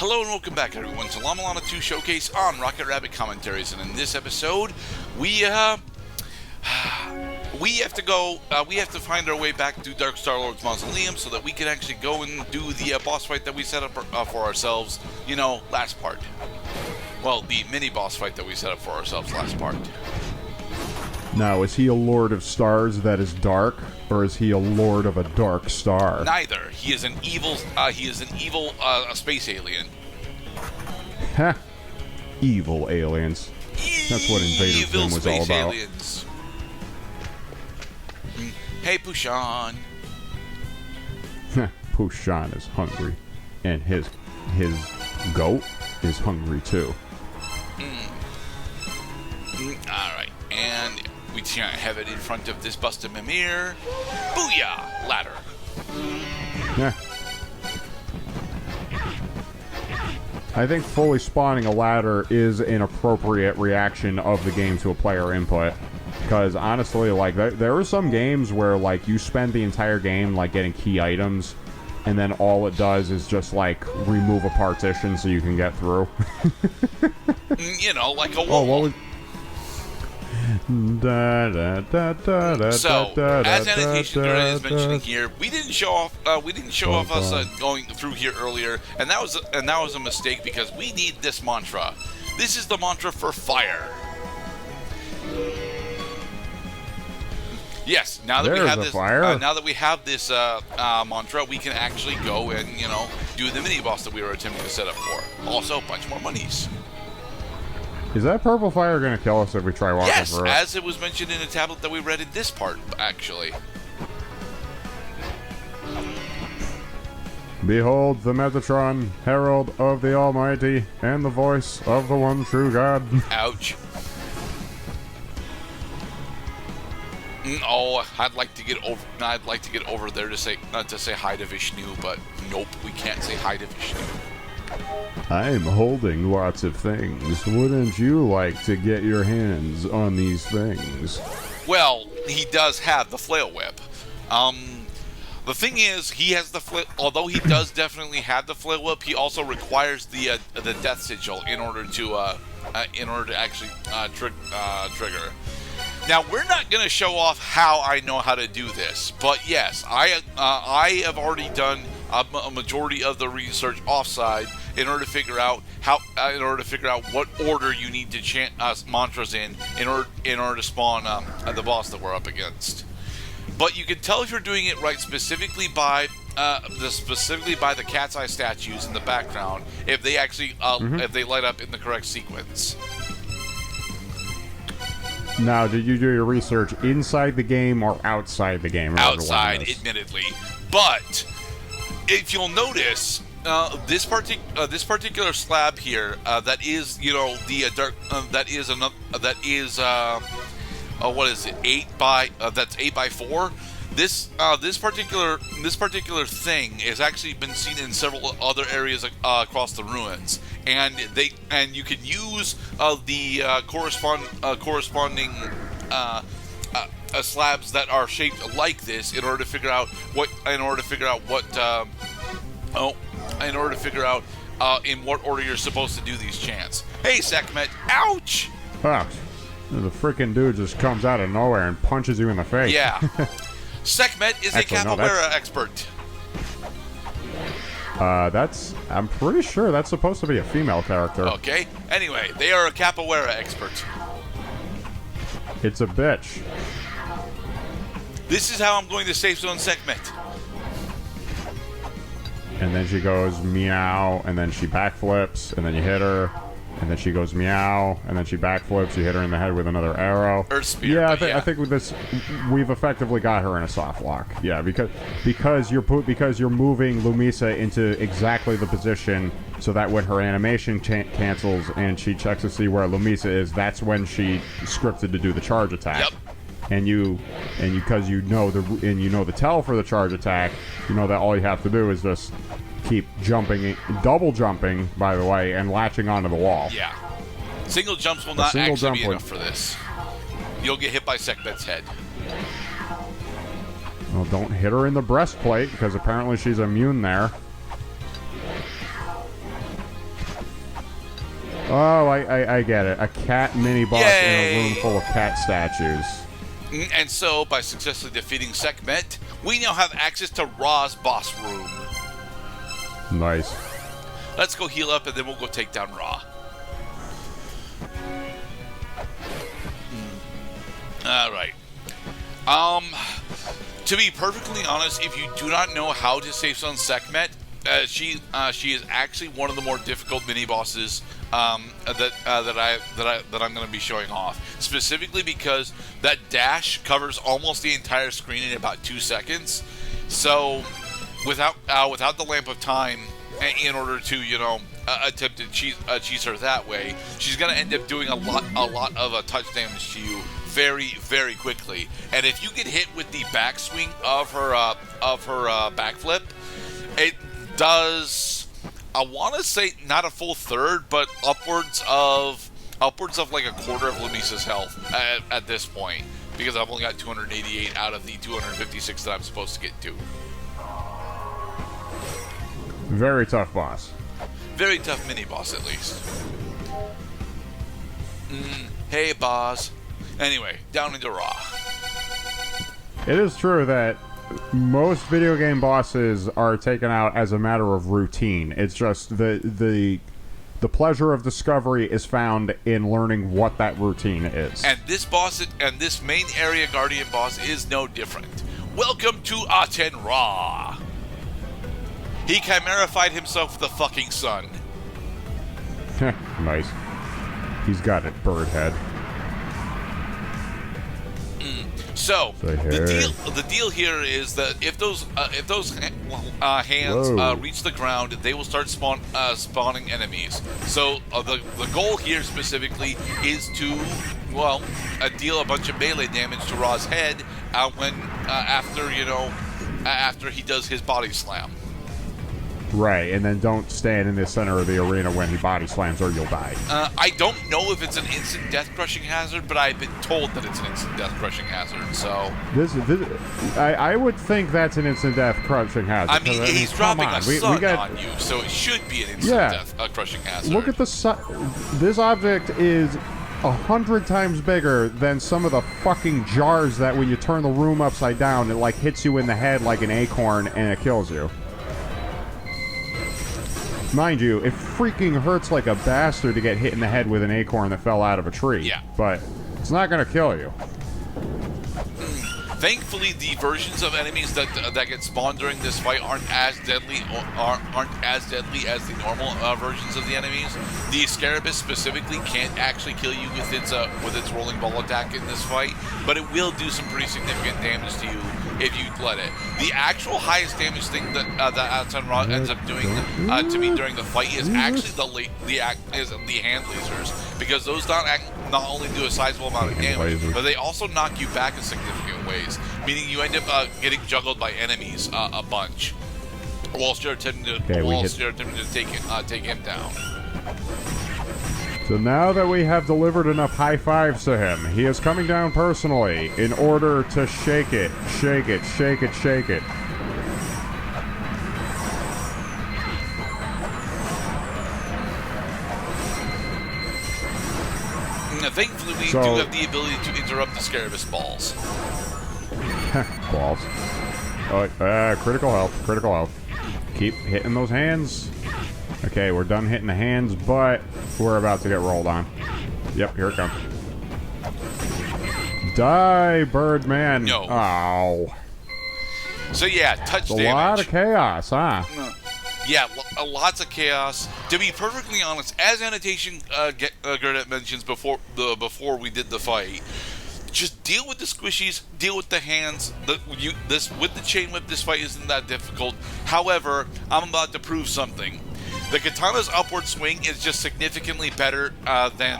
Hello and welcome back, everyone, to La-Mulana 2 Showcase on Rocket Rabbit Commentaries. And in this episode, we have to find our way back to Dark Star-Lord's Mausoleum so that we can actually go and do the boss fight that we set up for ourselves, last part. Well, the mini-boss fight that we set up for ourselves last part. Now, is he a Lord of Stars that is dark, or is he a Lord of a dark star? Neither. He is an evil space alien. Ha! Evil aliens. That's what Invader Zim was all about. Aliens. Hey, Pushan. Pushan is hungry, and his goat is hungry too. All right, and we have it in front of this bust of Mimir. Booyah! Ladder. Yeah. I think fully spawning a ladder is an appropriate reaction of the game to a player input. Because honestly, like, there are some games where, like, you spend the entire game, like, getting key items, and then all it does is just, like, remove a partition so you can get through. Like a wall. Oh, what was... So, as Annotation is mentioning here, we didn't show off us going through here earlier, and that was a mistake because we need this mantra. This is the mantra for fire. Yes, now that we have this mantra, we can actually go and do the mini boss that we were attempting to set up for. Also, a bunch more monies. Is that purple fire going to kill us if we try walking through it? Yes, as it was mentioned in a tablet that we read in this part, actually. Behold the Metatron, herald of the Almighty, and the voice of the one true God. Ouch. Oh, I'd like to get over there to say hi to Vishnu, but nope, we can't say hi to Vishnu. I'm holding lots of things. Wouldn't you like to get your hands on these things? Well, he does have the flail whip. The thing is, he has the flail. Although he does definitely have the flail whip, he also requires the death sigil in order to actually trigger. Now, we're not going to show off how I know how to do this, but yes, I have already done a majority of the research offside in order to figure out what order you need to chant mantras in order to spawn the boss that we're up against. But you can tell if you're doing it right specifically by the cat's eye statues in the background if they actually if they light up in the correct sequence. Now, did you do your research inside the game or outside the game? Outside, admittedly. But if you'll notice, this particular slab here, that is, the dark, what is it? 8x4. This particular thing has actually been seen in several other areas across the ruins, and you can use the corresponding slabs that are shaped like this in order to figure out in what order you're supposed to do these chants. Hey, Sekhmet! Ouch! Ah, the freaking dude just comes out of nowhere and punches you in the face. Yeah. Sekhmet is a capoeira expert. I'm pretty sure that's supposed to be a female character. Okay. Anyway, they are a capoeira expert. It's a bitch. This is how I'm going to safe zone Sekhmet. And then she goes meow, and then she backflips, and then you hit her, and then she goes meow, and then she backflips. You hit her in the head with another arrow. Earth spear. Yeah, I think with this, we've effectively got her in a soft lock. Yeah, because you're moving Lumisa into exactly the position so that when her animation cancels and she checks to see where Lumisa is, that's when she scripted to do the charge attack. Yep. And because you know the tell for the charge attack, you know that all you have to do is just keep jumping, double jumping, by the way, and latching onto the wall. Yeah. Single jumps will not actually be enough for this. You'll get hit by Sekhmet's head. Well, don't hit her in the breastplate, because apparently she's immune there. Oh, I get it. A cat mini-boss in a room full of cat statues. And so, by successfully defeating Sekhmet, we now have access to Ra's boss room. Nice. Let's go heal up, and then we'll go take down Ra. Alright. To be perfectly honest, if you do not know how to save Son Sekhmet, she is actually one of the more difficult mini bosses that I'm going to be showing off. Specifically because that dash covers almost the entire screen in about 2 seconds. So without the lamp of time, in order to attempt to cheese her that way, she's going to end up doing a lot of touch damage to you very, very quickly. And if you get hit with the backswing of her backflip, it does, I want to say not a full third, but upwards of like a quarter of Lamisa's health at this point, because I've only got 288 out of the 256 that I'm supposed to get to. Very tough boss. Very tough mini boss, at least. Hey, boss. Anyway, down into Ra. It is true that most video game bosses are taken out as a matter of routine. It's just the pleasure of discovery is found in learning what that routine is. And this main area guardian boss is no different. Welcome to Aten-Ra. He chimerified himself with the fucking sun. Nice. He's got it, bird head. So the deal here is that if those hands reach the ground, they will start spawning enemies. So the goal here specifically is to deal a bunch of melee damage to Ra's head after he does his body slam. Right, and then don't stand in the center of the arena when he body slams or you'll die. I don't know if it's an instant death-crushing hazard, but I've been told that it's an instant death-crushing hazard, so... I would think that's an instant death-crushing hazard. I mean, he's dropping a sun on you, so it should be an instant death-crushing hazard. Look at the sun. This object is 100 times bigger than some of the fucking jars that when you turn the room upside down, it like hits you in the head like an acorn and it kills you. Mind you, it freaking hurts like a bastard to get hit in the head with an acorn that fell out of a tree. Yeah. But it's not going to kill you. Thankfully, the versions of enemies that get spawned during this fight aren't as deadly as the normal versions of the enemies. The Scarabus specifically can't actually kill you with its rolling ball attack in this fight, but it will do some pretty significant damage to you if you let it. The actual highest damage thing that Aten-Ra ends up doing to me during the fight is actually the hand lasers, because those not only do a sizable amount of damage, but they also knock you back in significant ways, meaning you end up getting juggled by enemies a bunch whilst you're attempting to take him down. So now that we have delivered enough high fives to him, he is coming down personally in order to shake it, shake it, shake it, shake it. Now, thankfully, we do have the ability to interrupt the Scarabus balls. Balls. Oh, critical health, critical health. Keep hitting those hands. Okay, we're done hitting the hands, but we're about to get rolled on. Yep, here it comes. Die, Birdman. No. Ow. So yeah, touch damage. A lot of chaos, huh? Yeah, lots of chaos. To be perfectly honest, as annotation Gerdet mentions before we did the fight, just deal with the squishies, deal with the hands. With the chain whip, this fight isn't that difficult. However, I'm about to prove something. The katana's upward swing is just significantly better than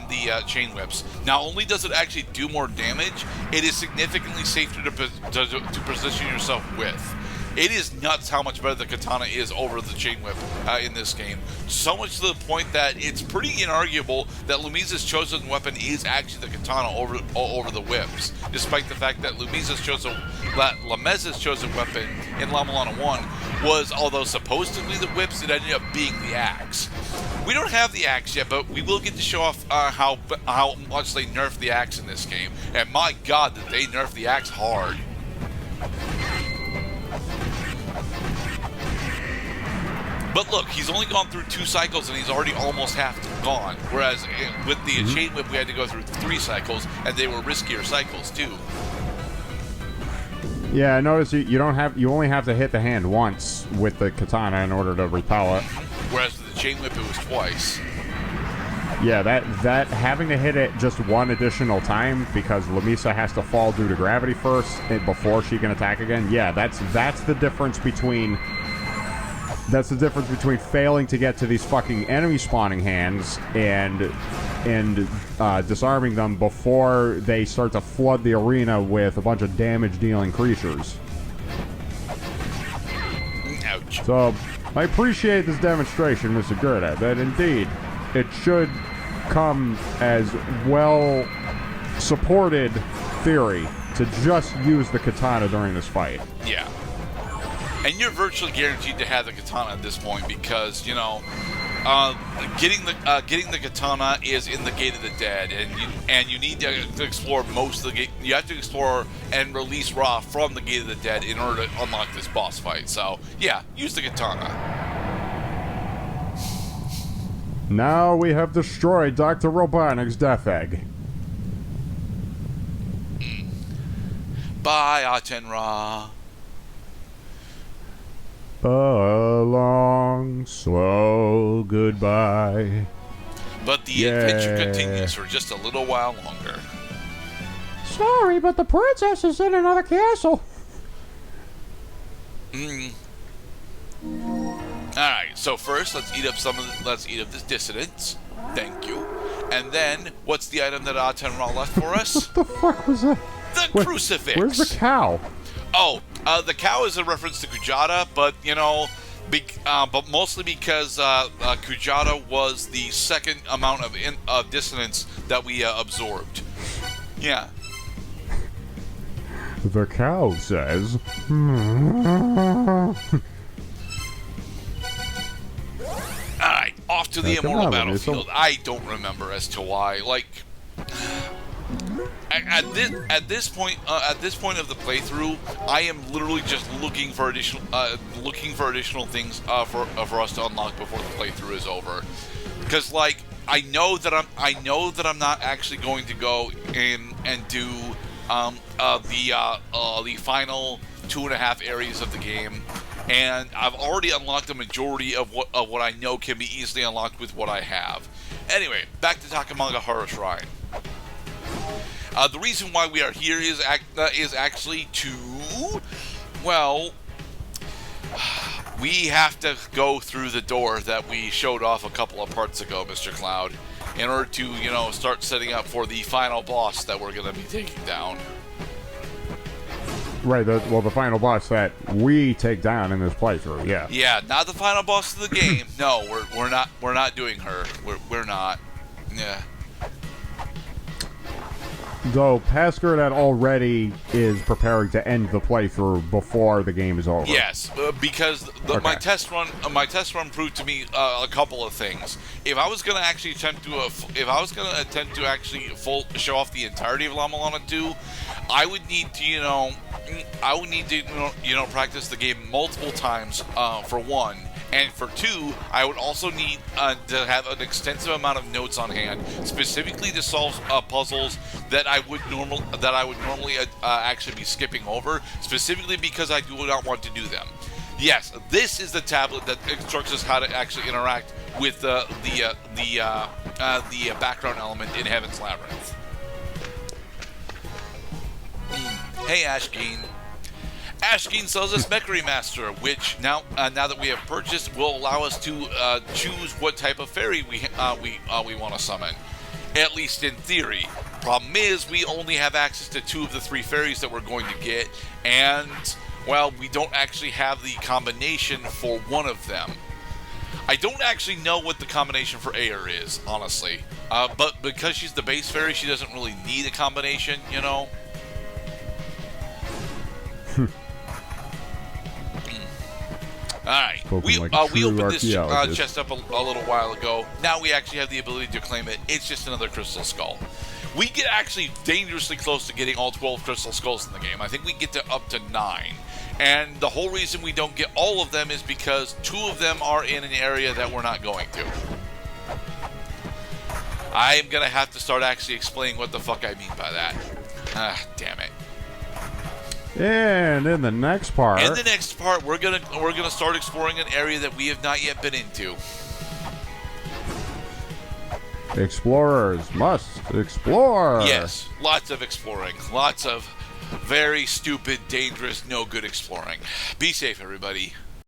the chain whips. Not only does it actually do more damage, it is significantly safer to position yourself with. It is nuts how much better the katana is over the chain whip in this game. So much to the point that it's pretty inarguable that Lumisa's chosen weapon is actually the katana over the whips, despite the fact that Lamez's chosen weapon in La-Mulana 1 was, although supposedly the whips, it ended up being the axe. We don't have the axe yet, but we will get to show off how much they nerfed the axe in this game. And my God, did they nerf the axe hard. But look, he's only gone through 2 cycles and he's already almost half gone. Whereas with the chain whip, we had to go through 3 cycles, and they were riskier cycles too. Yeah, notice you only have to hit the hand once with the katana in order to repel it. Whereas with the chain whip, it was twice. Yeah, that having to hit it just one additional time because Lamisa has to fall due to gravity first before she can attack again. Yeah, that's the difference between. That's the difference between failing to get to these fucking enemy spawning hands and disarming them before they start to flood the arena with a bunch of damage-dealing creatures. Ouch. So, I appreciate this demonstration, Mr. Gerda, that indeed it should come as well-supported theory to just use the katana during this fight. Yeah. And you're virtually guaranteed to have the katana at this point because, you know, getting the katana is in the Gate of the Dead, and you need to explore most of the gate. You have to explore and release Ra from the Gate of the Dead in order to unlock this boss fight. So, yeah, use the katana. Now we have destroyed Dr. Robotnik's Death Egg. Bye, Aten-Ra. A long, slow goodbye. But the adventure continues for just a little while longer. Sorry, but the princess is in another castle. Alright, so first let's eat up this dissonance. Thank you. And then, what's the item that Aten-Ra left for us? What the fuck was that? The crucifix. Where's the cow? Oh, the cow is a reference to Kujata, but, you know, but mostly because Kujata was the second amount of dissonance that we absorbed. Yeah. The cow says... Alright, off to the immortal battlefield. I don't remember as to why. Like... At this point of the playthrough, I am literally just looking for additional things for us to unlock before the playthrough is over. Because like I know that I'm not actually going to go in and do the final 2.5 areas of the game, and I've already unlocked the majority of what I know can be easily unlocked with what I have. Anyway, back to Takamagahara Shrine. The reason why we are here is actually to, well, we have to go through the door that we showed off a couple of parts ago, Mr. Cloud, in order to, you know, start setting up for the final boss that we're going to be taking down. Right, the final boss that we take down in this playthrough, yeah. Yeah, not the final boss of the game. No, we're not doing her. We're not. Yeah. Though Pascal already is preparing to end the playthrough before the game is over. Yes, because my test run proved to me a couple of things. If I was going to actually attempt to actually show off the entirety of La-Mulana 2, I would need to practice the game multiple times for one. And for two, I would also need to have an extensive amount of notes on hand, specifically to solve puzzles that I would normally actually be skipping over, specifically because I do not want to do them. Yes, this is the tablet that instructs us how to actually interact with the background element in Heaven's Labyrinth. Hey, Ashkeen. Ashkeen sells us Mech Remaster, which now that we have purchased will allow us to choose what type of fairy we want to summon, at least in theory. Problem is, we only have access to 2 of the 3 fairies that we're going to get, and well, we don't actually have the combination for one of them. I don't actually know what the combination for Aer is, honestly, but because she's the base fairy, she doesn't really need a combination, you know. All right, Spoken like we true opened this archaeologist. chest up a little while ago. Now we actually have the ability to claim it. It's just another crystal skull. We get actually dangerously close to getting all 12 crystal skulls in the game. I think we get to up to 9. And the whole reason we don't get all of them is because 2 of them are in an area that we're not going to. I am going to have to start actually explaining what the fuck I mean by that. Ah, damn it. And in the next part... we're gonna start exploring an area that we have not yet been into. Explorers must explore. Yes, lots of exploring. Lots of very stupid, dangerous, no good exploring. Be safe, everybody.